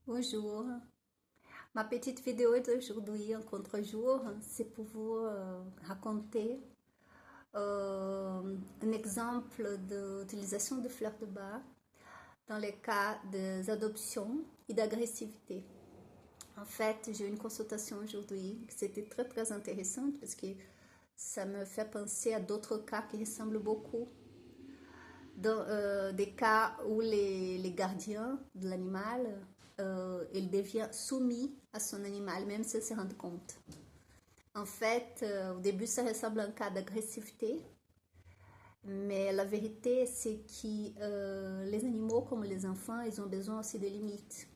Bonjour. Ma petite vidéo d'aujourd'hui en contre-jour, c'est pour vous raconter un exemple d'utilisation de fleurs de bar dans les cas des adoptions et d'agressivité. En fait, j'ai eu une consultation aujourd'hui qui c'était très intéressante parce que ça me fait penser à d'autres cas qui ressemblent beaucoup. Dans des cas où les gardiens de l'animal, il devient soumis à son animal, même s'il se rend compte. En fait, au début, ça ressemble à un cas d'agressivité, mais la vérité, c'est que les animaux, comme les enfants, ils ont besoin aussi de limites.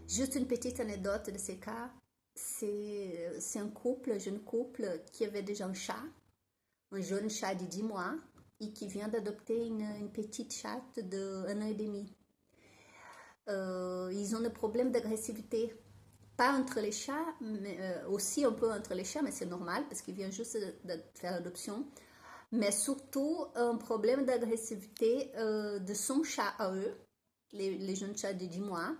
Juste une petite anecdote de ces cas, c'est un jeune couple, qui avait déjà un jeune chat de 10 mois, et qui vient d'adopter une petite chatte de 1 an et demi. Ils ont des problèmes d'agressivité, pas entre les chats, mais aussi un peu entre les chats, mais c'est normal parce qu'ils viennent juste de faire l'adoption. Mais surtout un problème d'agressivité de son chat à eux, les jeunes chats de 10 mois,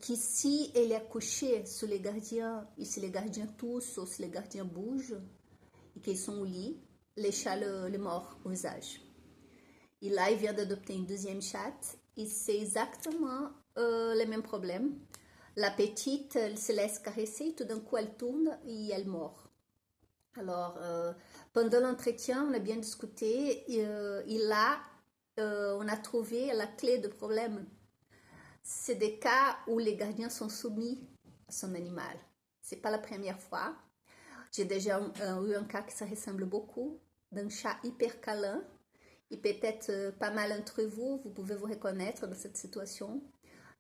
qui si elle est couché sur les gardiens, et si les gardiens toussent ou si les gardiens bougent, et qu'ils sont au lit, les chats le mordent au visage. Et là, il vient d'adopter une deuxième chatte et c'est exactement le même problème. La petite, elle se laisse caresser, tout d'un coup, elle tourne et elle mord. Alors, pendant l'entretien, on a bien discuté et là, on a trouvé la clé du problème. C'est des cas où les gardiens sont soumis à son animal. C'est pas la première fois. J'ai déjà eu un cas qui ça ressemble beaucoup d'un chat hyper câlin. Et peut-être pas mal d'entre vous, vous pouvez vous reconnaître dans cette situation.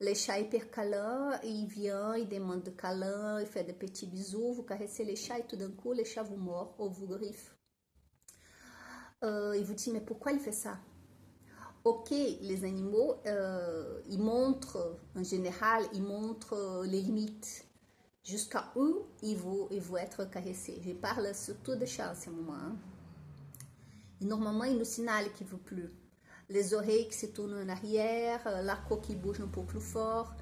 Les chats hyper câlins, il vient, il demande de câlin, il fait des petits bisous, vous caressez les chats et tout d'un coup, les chats vous mordent ou vous griffent. Il vous dit, mais pourquoi il fait ça? Ok, les animaux, ils montrent, en général, ils montrent les limites. Jusqu'à où ils vont être caressés. Je parle surtout des chats en ce moment. Hein. Et normalement, ils nous signalent qu'il ne veut plus. Les oreilles qui se tournent en arrière, la queue qui bouge un peu plus fort.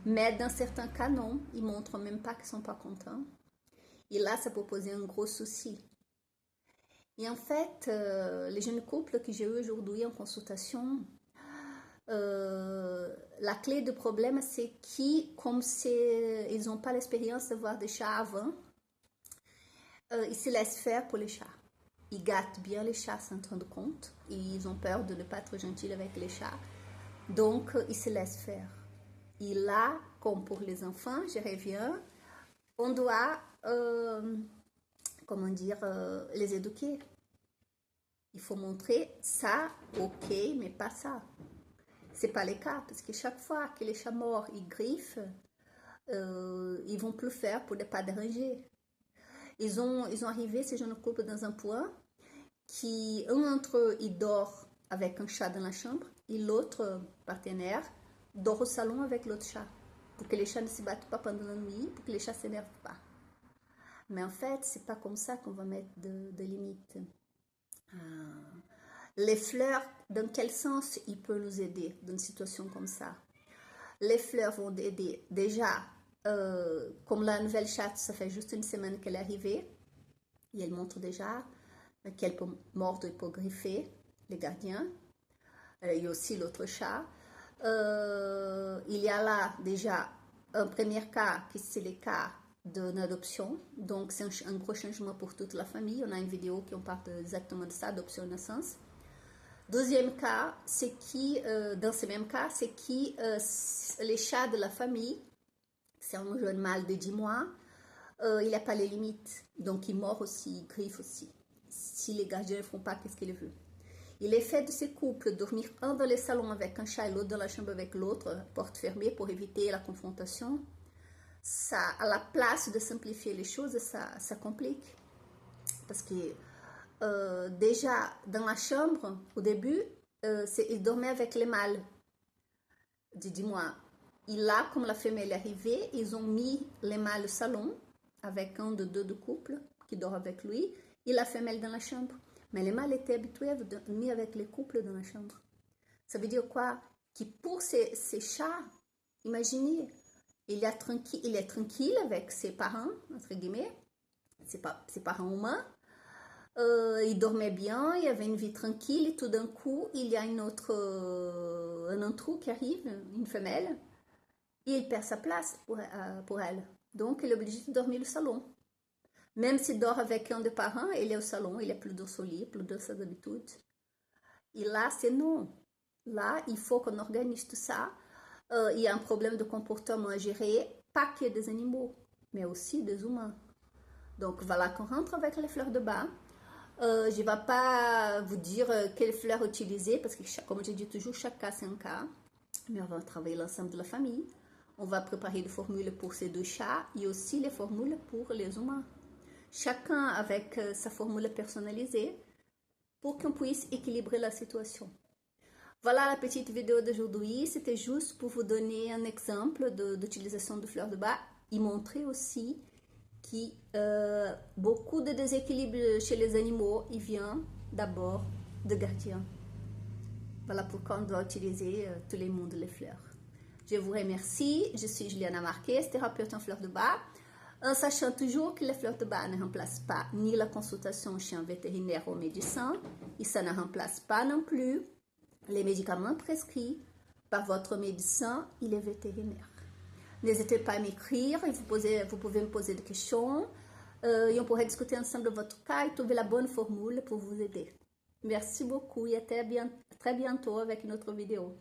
Mais dans certains cas, non. Ils montrent même pas qu'ils ne sont pas contents. Et là, ça peut poser un gros souci. Et en fait, les jeunes couples que j'ai eu aujourd'hui en consultation, la clé du problème, c'est qu'ils, comme ils n'ont pas l'expérience de voir des chats avant, ils se laissent faire pour les chats. Ils gâtent bien les chats sans rendre compte. Ils ont peur de ne pas être gentils avec les chats. Donc, ils se laissent faire. Et là, comme pour les enfants, je reviens, on doit, comment dire, les éduquer. Il faut montrer ça, ok, mais pas ça. C'est pas le cas, parce que chaque fois que les chats morts, ils griffent, ils vont plus faire pour ne pas déranger. Ils ont arrivé, ces jeunes couples, dans un point qui, un d'entre eux, il dort avec un chat dans la chambre et l'autre partenaire dort au salon avec l'autre chat. Pour que les chats ne se battent pas pendant la nuit, pour que les chats ne s'énervent pas. Mais en fait, c'est pas comme ça qu'on va mettre de limites. Les fleurs, dans quel sens ils peuvent nous aider dans une situation comme ça? Les fleurs vont aider déjà, comme la nouvelle chatte, ça fait juste une semaine qu'elle est arrivée, et elle montre déjà qu'elle peut mordre et peut griffer les gardiens, et aussi l'autre chat. Il y a là déjà un premier cas qui c'est le cas d'une adoption, donc c'est un gros changement pour toute la famille. On a une vidéo qui en parle exactement de ça, adoption et naissance. Deuxième cas, c'est qui, dans ce même cas, c'est qui les chats de la famille, c'est un jeune mâle de 10 mois, il n'a pas les limites, donc il mord aussi, il griffe aussi. Si les gardiens ne font pas, qu'est-ce qu'il veut? Et l'effet de ces couples, dormir un dans le salon avec un chat et l'autre dans la chambre avec l'autre, porte fermée pour éviter la confrontation, ça, à la place de simplifier les choses, ça complique. Parce que déjà, dans la chambre, au début, ils dormaient avec les mâles de 10 mois. Et là, comme la femelle est arrivée, ils ont mis les mâles au salon avec un de deux de couple qui dort avec lui et la femelle dans la chambre. Mais les mâles étaient habitués à dormir avec les couples dans la chambre. Ça veut dire quoi? qui pour ces chats, imaginez, il est tranquille avec ses parents, entre guillemets, ses parents humains. Il dormait bien, il avait une vie tranquille et tout d'un coup, il y a un intrus qui arrive, une femelle, et il perd sa place pour elle. Donc, il est obligé de dormir au salon. Même s'il dort avec un des parents, il est au salon, il est plus dans son lit, plus dans ses habitudes. Et là, c'est non. Là, il faut qu'on organise tout ça. Il y a un problème de comportement à gérer, pas que des animaux, mais aussi des humains. Donc, voilà qu'on rentre avec les fleurs de bac. Je ne vais pas vous dire quelles fleurs utiliser, parce que, comme je dis toujours, chaque cas, c'est un cas. Mais on va travailler l'ensemble de la famille. On va préparer des formules pour ces 2 chats et aussi les formules pour les humains. Chacun avec sa formule personnalisée pour qu'on puisse équilibrer la situation. Voilà la petite vidéo d'aujourd'hui. C'était juste pour vous donner un exemple d'utilisation de fleurs de bac et montrer aussi que beaucoup de déséquilibre chez les animaux, il vient d'abord de gardiens. Voilà pourquoi on doit utiliser tous les mondes les fleurs. Je vous remercie. Je suis Juliana Marquez, thérapeute en fleurs de bac. En sachant toujours que les fleurs de bac ne remplacent pas ni la consultation chez un vétérinaire ou médecin, et ça ne remplace pas non plus les médicaments prescrits par votre médecin et les vétérinaires. N'hésitez pas à m'écrire, vous pouvez me poser des questions et on pourrait discuter ensemble votre cas et trouver la bonne formule pour vous aider. Merci beaucoup et à très bientôt avec une autre vidéo.